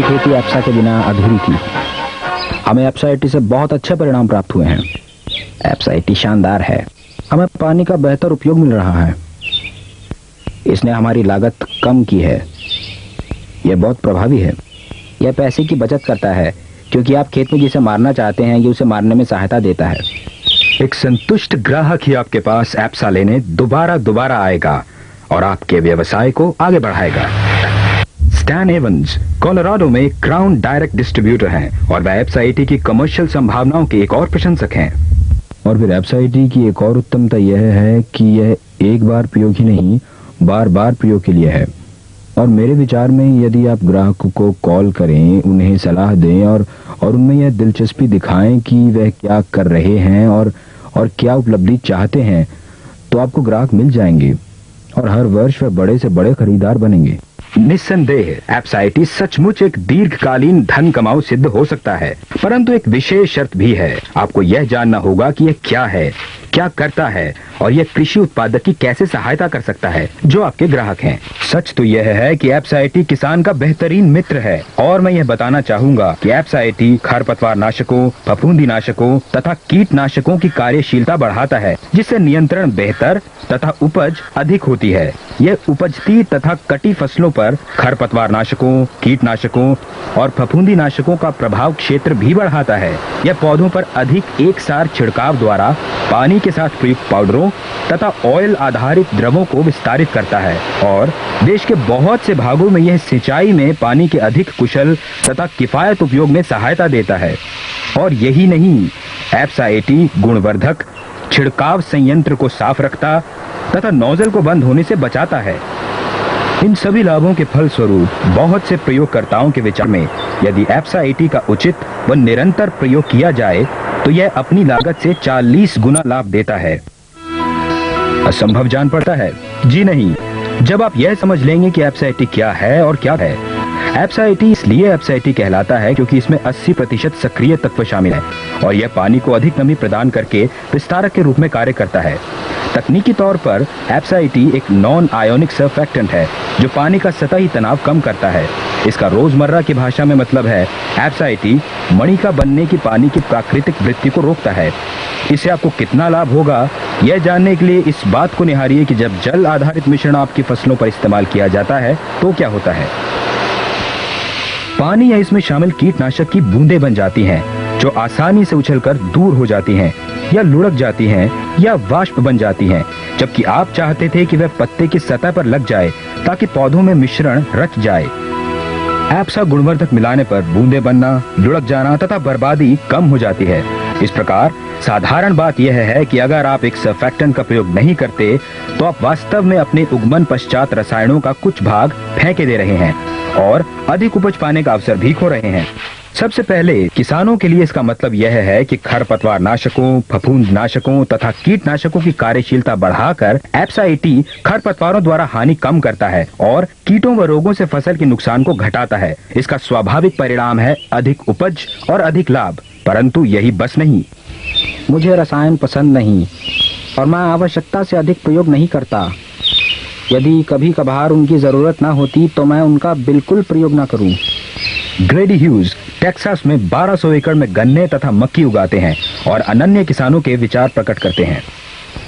खेती एप्सा के बिना अधूरी थी। हमें एप्सा 80 से बहुत अच्छे परिणाम प्राप्त हुए हैं। एप्सा 80 शानदार है। हमें पानी का बेहतर उपयोग मिल रहा है। इसने हमारी लागत कम की है। यह बहुत प्रभावी है। यह पैसे की बचत करता है, क्योंकि आप खेत में जिसे मारना चाहते हैं ये उसे मारने में सहायता देता है। एक संतुष्ट ग्राहक ही आपके पास एप्सा लेने दोबारा आएगा और आपके व्यवसाय को आगे बढ़ाएगा। स्टैन एवंस कोलोराडो में क्राउन डायरेक्ट डिस्ट्रीब्यूटर हैं और वह एप्सा 80 की कमर्शियल संभावनाओं के एक और प्रशंसक हैं। और फिर एप्सा 80 की एक और उत्तमता यह है कि यह एक बार प्रयोग ही नहीं, बार बार प्रयोग के लिए है। और मेरे विचार में यदि आप ग्राहक को कॉल करें, उन्हें सलाह दें और उनमें यह दिलचस्पी दिखाएं कि वह क्या कर रहे हैं और क्या उपलब्धि चाहते हैं, तो आपको ग्राहक मिल जाएंगे और हर वर्ष वह बड़े से बड़े खरीदार बनेंगे। निस्संदेह एप्सा 80 सचमुच एक दीर्घकालीन धन कमाऊ सिद्ध हो सकता है, परंतु एक विशेष शर्त भी है। आपको यह जानना होगा कि यह क्या है, क्या करता है और यह कृषि उत्पादक की कैसे सहायता कर सकता है जो आपके ग्राहक हैं। सच तो यह है कि एप्सा 80 किसान का बेहतरीन मित्र है और मैं यह बताना चाहूंगा कि एप्सा 80 खरपतवार नाशकों, फफूंदी नाशकों तथा कीटनाशकों की कार्यशीलता बढ़ाता है, जिससे नियंत्रण बेहतर तथा उपज अधिक होती है। यह उपजती तथा कटी फसलों पर खरपतवार नाशकों, कीटनाशकों और फफूंदी नाशकों का प्रभाव क्षेत्र भी बढ़ाता है। यह पौधों पर अधिक एक सार छिड़काव द्वारा पानी के साथ प्रयुक्त पाउडरों तथा ऑयल आधारित द्रवों को विस्तारित करता है और देश के बहुत से भागों में यह सिंचाई में पानी के अधिक कुशल तथा किफायत उपयोग में सहायता देता है। और यही नहीं, एप्सा 80 गुणवर्धक, छिड़काव संयंत्र को साफ रखता तथा नोजल को बंद होने से बचाता है। इन सभी लाभों के फलस्वरूप बहुत से प्रयोगकर्ताओं के विचार में यदि एप्सा 80 का उचित व निरंतर प्रयोग किया जाए तो यह अपनी लागत से 40 गुना लाभ देता है। असंभव जान पड़ता है? जी नहीं। जब आप यह समझ लेंगे कि एप्सा 80 क्या है और क्या है। एप्सा 80 इसलिए एप्सा 80 कहलाता है क्योंकि इसमें 80% सक्रिय तत्व शामिल है और यह पानी को अधिक नमी प्रदान करके विस्तारक के रूप में कार्य करता है। तकनीकी तौर पर एप्सा 80 एक नॉन आयोनिक सर्फेक्टेंट है जो पानी का सतही तनाव कम करता है। इसका रोजमर्रा की भाषा में मतलब है एप्सा 80 मणि का बनने की पानी की प्राकृतिक वृत्ति को रोकता है। इससे आपको कितना लाभ होगा यह जानने के लिए इस बात को निहारिए कि जब जल आधारित मिश्रण आपकी फसलों पर इस्तेमाल किया जाता है तो क्या होता है। पानी या इसमें शामिल कीटनाशक की बूंदें बन जाती हैं जो आसानी से उछलकर दूर हो जाती हैं या लुढ़क जाती हैं या वाष्प बन जाती हैं, जबकि आप चाहते थे कि वह पत्ते की सतह पर लग जाए ताकि पौधों में मिश्रण रच जाए। एप्सा गुणवर्धक मिलाने पर बूंदें बनना, लुढ़क जाना तथा बर्बादी कम हो जाती है। इस प्रकार साधारण बात यह है कि अगर आप एक सर्फेक्टेंट का प्रयोग नहीं करते तो आप वास्तव में अपने उगमन पश्चात रसायनों का कुछ भाग फेंके दे रहे हैं और अधिक उपज पाने का अवसर भी खो रहे हैं। सबसे पहले किसानों के लिए इसका मतलब यह है कि खरपतवार नाशकों, फफूंद नाशकों तथा कीटनाशकों की कार्यशीलता बढ़ाकर एप्सा 80 खरपतवारों द्वारा हानि कम करता है और कीटों व रोगों से फसल के नुकसान को घटाता है। इसका स्वाभाविक परिणाम है अधिक उपज और अधिक लाभ। परंतु यही बस नहीं। मुझे रसायन पसंद नहीं और मैं आवश्यकता से अधिक प्रयोग नहीं करता। यदि कभी कभार उनकी जरूरत ना होती तो मैं उनका बिल्कुल प्रयोग ना करूं। ग्रेडी ह्यूज टेक्सास में 1200 एकड़ में गन्ने तथा मक्की उगाते हैं और अनन्य किसानों के विचार प्रकट करते हैं।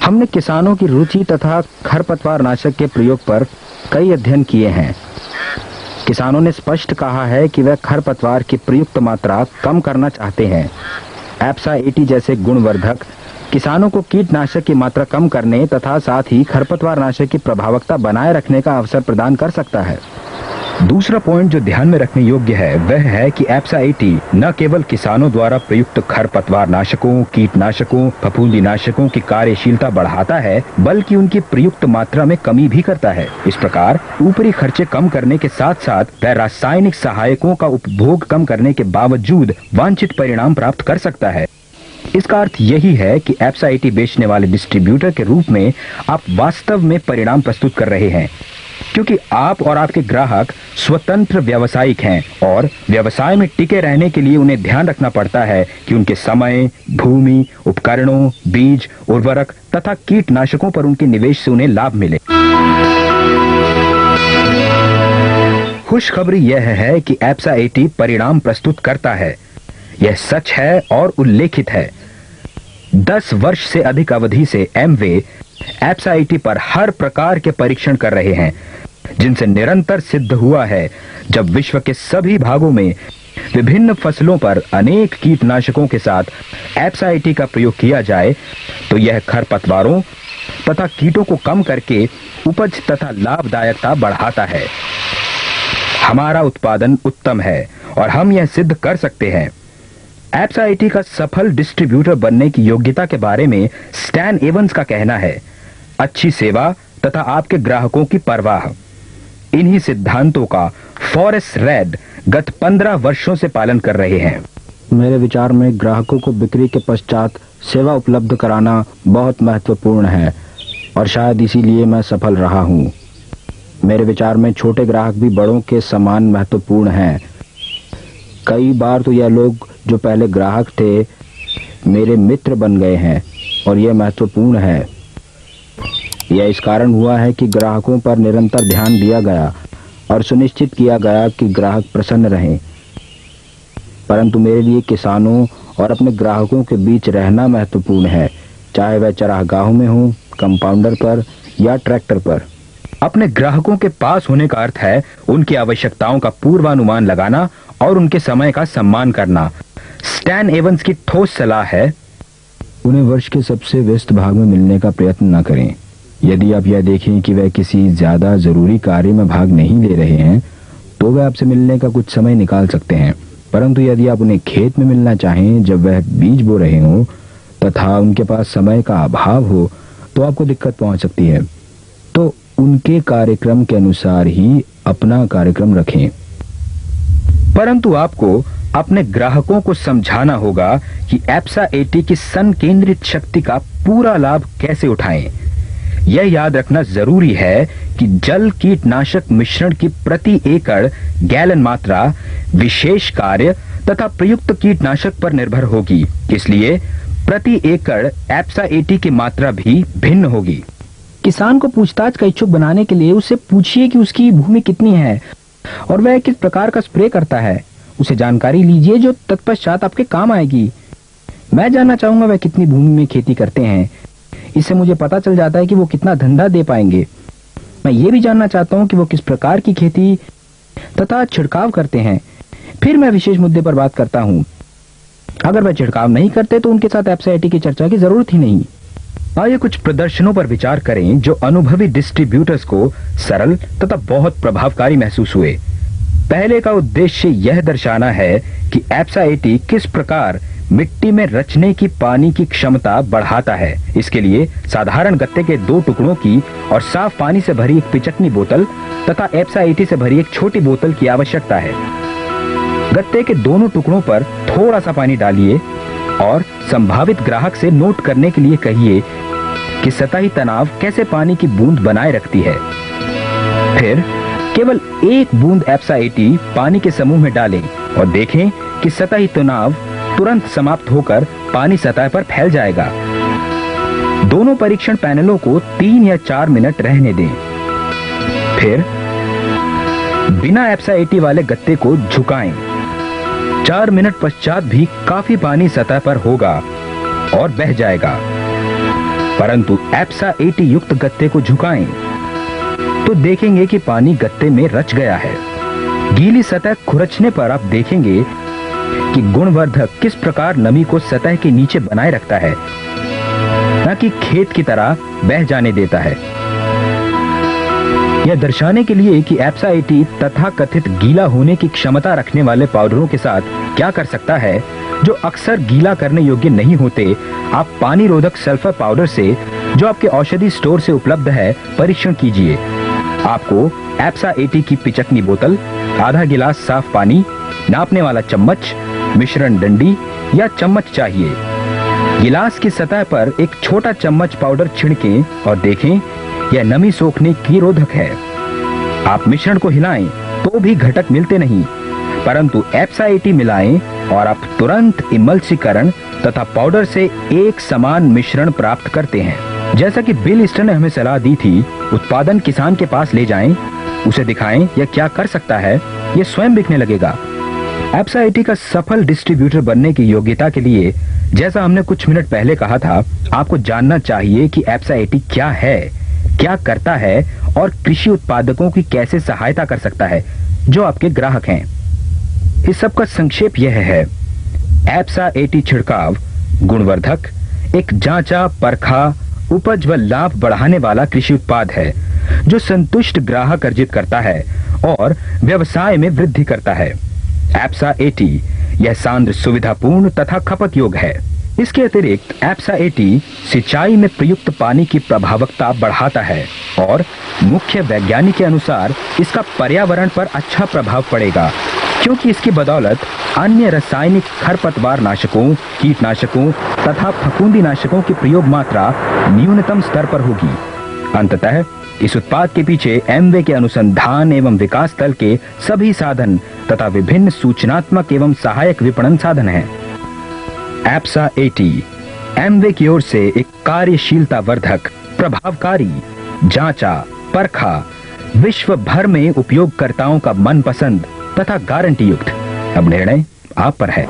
हमने किसानों की रुचि तथा खरपतवार नाशक के प्रयोग पर कई अध्ययन किए हैं। किसानों ने स्पष्ट कहा है कि वह खरपतवार की प्रयुक्त मात्रा कम करना चाहते हैं। एप्सा 80 जैसे गुणवर्धक किसानों को कीटनाशक की मात्रा कम करने तथा साथ ही खरपतवार नाशक की प्रभावकता बनाए रखने का अवसर प्रदान कर सकता है। दूसरा पॉइंट जो ध्यान में रखने योग्य है वह है कि एप्सा 80 न केवल किसानों द्वारा प्रयुक्त खरपतवार नाशकों, कीटनाशकों, फफूंदी नाशकों की कार्यशीलता बढ़ाता है बल्कि उनकी प्रयुक्त मात्रा में कमी भी करता है। इस प्रकार ऊपरी खर्चे कम करने के साथ साथ वह रासायनिक सहायकों का उपभोग कम करने के बावजूद वांछित परिणाम प्राप्त कर सकता है। इसका अर्थ यही है कि एप्सा 80 बेचने वाले डिस्ट्रीब्यूटर के रूप में आप वास्तव में परिणाम प्रस्तुत कर रहे हैं, क्योंकि आप और आपके ग्राहक स्वतंत्र व्यावसायिक हैं और व्यवसाय में टिके रहने के लिए उन्हें ध्यान रखना पड़ता है कि उनके समय, भूमि, उपकरणों, बीज, उर्वरक तथा कीटनाशकों पर उनके निवेश से उन्हें लाभ मिले। खुशखबरी यह है कि एप्सा 80 परिणाम प्रस्तुत करता है। यह सच है और उल्लेखित है। 10 वर्ष से अधिक अवधि से एमवे एप्सा 80 पर हर प्रकार के परीक्षण कर रहे हैं, जिनसे निरंतर सिद्ध हुआ है जब विश्व के सभी भागों में विभिन्न फसलों पर अनेक कीटनाशकों के साथ एप्सा 80 का प्रयोग किया जाए तो यह खरपतवारों तथा कीटों को कम करके उपज तथा लाभदायकता बढ़ाता है। हमारा उत्पादन उत्तम है और हम यह सिद्ध कर सकते हैं। एप्सा 80 का सफल डिस्ट्रीब्यूटर बनने की योग्यता के बारे में स्टैन एवंस का कहना है, अच्छी सेवा तथा आपके ग्राहकों की परवाह। इन्हीं सिद्धांतों का फॉरेस्ट रेड गत 15 वर्षों से पालन कर रहे हैं। मेरे विचार में ग्राहकों को बिक्री के पश्चात सेवा उपलब्ध कराना बहुत महत्वपूर्ण है और शायद इसीलिए मैं सफल रहा हूँ। मेरे विचार में छोटे ग्राहक भी बड़ों के समान महत्वपूर्ण हैं। कई बार तो यह लोग जो पहले ग्राहक थे मेरे मित्र बन गए हैं और यह महत्वपूर्ण है। यह इस कारण हुआ है कि ग्राहकों पर निरंतर ध्यान दिया गया और सुनिश्चित किया गया कि ग्राहक प्रसन्न रहें। परंतु मेरे लिए किसानों और अपने ग्राहकों के बीच रहना महत्वपूर्ण है, चाहे वह चरागाहों में हो, कंपाउंडर पर या ट्रैक्टर पर। अपने ग्राहकों के पास होने का अर्थ है उनकी आवश्यकताओं का पूर्वानुमान लगाना और उनके समय का सम्मान करना। स्टैन एवंस की ठोस सलाह है, उन्हें वर्ष के सबसे व्यस्त भाग में मिलने का प्रयत्न न करें। यदि आप यह देखें कि वह किसी ज्यादा जरूरी कार्य में भाग नहीं ले रहे हैं तो वह आपसे मिलने का कुछ समय निकाल सकते हैं। परंतु यदि आप उन्हें खेत में मिलना चाहें जब वह बीज बो रहे हों तथा उनके पास समय का अभाव हो तो आपको दिक्कत पहुंच सकती है। तो उनके कार्यक्रम के अनुसार ही अपना कार्यक्रम रखें। परंतु आपको अपने ग्राहकों को समझाना होगा कि एप्सा 80 की संकेंद्रित शक्ति का पूरा लाभ कैसे उठाएं। यह याद रखना जरूरी है कि जल कीटनाशक मिश्रण की प्रति एकड़ गैलन मात्रा विशेष कार्य तथा प्रयुक्त कीटनाशक पर निर्भर होगी। इसलिए प्रति एकड़ एप्सा 80 की मात्रा भी भिन्न होगी। किसान को पूछताछ का इच्छुक बनाने के लिए उससे पूछिए कि उसकी भूमि कितनी है और वह किस प्रकार का स्प्रे करता है। उसे जानकारी लीजिए जो तत्पश्चात आपके काम आएगी। मैं जानना चाहूंगा वह कितनी भूमि में खेती करते हैं। इससे मुझे पता चल जाता है कि वो कितना धंधा दे पाएंगे। मैं ये भी जानना चाहता हूँ कि वो किस प्रकार की खेती तथा छिड़काव करते हैं। फिर मैं विशेष मुद्दे पर बात करता हूँ। अगर वह छिड़काव नहीं करते तो उनके साथ एप्सा 80 की चर्चा की जरूरत ही नहीं। आइए कुछ प्रदर्शनों पर विचार करें जो अनुभवी डिस्ट्रीब्यूटर्स को सरल तथा बहुत प्रभावकारी महसूस हुए। पहले का उद्देश्य यह दर्शाना है कि एप्सा 80 किस प्रकार मिट्टी में रचने की पानी की क्षमता बढ़ाता है। इसके लिए साधारण गत्ते के 2 टुकड़ों की और साफ पानी से भरी एक पिचकनी बोतल तथा एप्सा 80 से भरी एक छोटी बोतल की आवश्यकता है। गत्ते के दोनों टुकड़ों पर थोड़ा सा पानी डालिए और संभावित ग्राहक से नोट करने के लिए कहिए कि सतही तनाव कैसे पानी की बूंद बनाए रखती है। फिर केवल 1 बूंद एप्सा 80 पानी के समूह में डालें और देखें कि सतही तनाव तुरंत समाप्त होकर पानी सतह पर फैल जाएगा। दोनों परीक्षण पैनलों को 3 या 4 मिनट रहने दें। फिर बिना एप्सा 80 वाले गत्ते को झुकाएं। 4 मिनट पश्चात भी काफी पानी सतह पर होगा और बह जाएगा। परंतु एप्सा 80 युक्त गत्ते को झुकाएं तो देखेंगे कि पानी गत्ते में रच गया है। गीली सतह खुरचने पर आप देखेंगे कि गुणवर्धक किस प्रकार नमी को सतह के नीचे बनाए रखता है, न कि खेत की तरह बह जाने देता है। यह दर्शाने के लिए कि एप्सा 80 तथा कथित गीला होने की क्षमता रखने वाले पाउडरों के साथ क्या कर सकता है जो अक्सर गीला करने योग्य नहीं होते, आप पानी रोधक सल्फर पाउडर से जो आपके औषधि स्टोर से उपलब्ध है परीक्षण कीजिए। आपको एप्सा 80 की पिचकनी बोतल, आधा गिलास साफ पानी, नापने वाला चम्मच, मिश्रण डंडी या चम्मच चाहिए। गिलास की सतह पर एक छोटा चम्मच पाउडर छिड़कें और देखें यह नमी सोखने की रोधक है। आप मिश्रण को हिलाएं तो भी घटक मिलते नहीं, परंतु एप्सा 80 मिलाएं और आप तुरंत इमल्सीकरण तथा पाउडर से एक समान मिश्रण प्राप्त करते हैं। जैसा कि बिल ईस्टर ने हमें सलाह दी थी, उत्पादन किसान के पास ले जाएं, उसे दिखाएं यह क्या कर सकता है, यह स्वयं बिकने लगेगा। एप्सा 80 का सफल डिस्ट्रीब्यूटर बनने की योग्यता के लिए, जैसा हमने कुछ मिनट पहले कहा था, आपको जानना चाहिए कि एप्सा 80 क्या है, क्या करता है और कृषि उत्पादकों की कैसे सहायता कर सकता है जो आपके ग्राहक हैं। इस सब का संक्षेप यह है, एप्सा 80 छिड़काव गुणवर्धक एक जांचा परखा उपज व लाभ बढ़ाने वाला कृषि उत्पाद है जो संतुष्ट ग्राहक अर्जित करता है और व्यवसाय में वृद्धि करता है। एप्सा 80 यह सांद्र सुविधापूर्ण तथा खपत योग्य है। इसके अतिरिक्त एप्सा 80 सिंचाई में प्रयुक्त पानी की प्रभावकता बढ़ाता है और मुख्य वैज्ञानिक के अनुसार इसका पर्यावरण पर अच्छा प्रभाव पड़ेगा, क्योंकि इसकी बदौलत अन्य रासायनिक खरपतवार नाशकों, कीटनाशकों तथा फफूंदी नाशकों की प्रयोग मात्रा न्यूनतम स्तर पर होगी। अंततः इस उत्पाद के पीछे एमवे के अनुसंधान एवं विकास दल के सभी साधन तथा विभिन्न सूचनात्मक एवं सहायक विपणन साधन हैं। एप्सा 80 एमवे की ओर से एक कार्यशीलता वर्धक, प्रभावकारी, जांचा, परखा, विश्व भर में उपयोगकर्ताओं का मनपसंद तथा गारंटी युक्त। अब निर्णय आप पर है।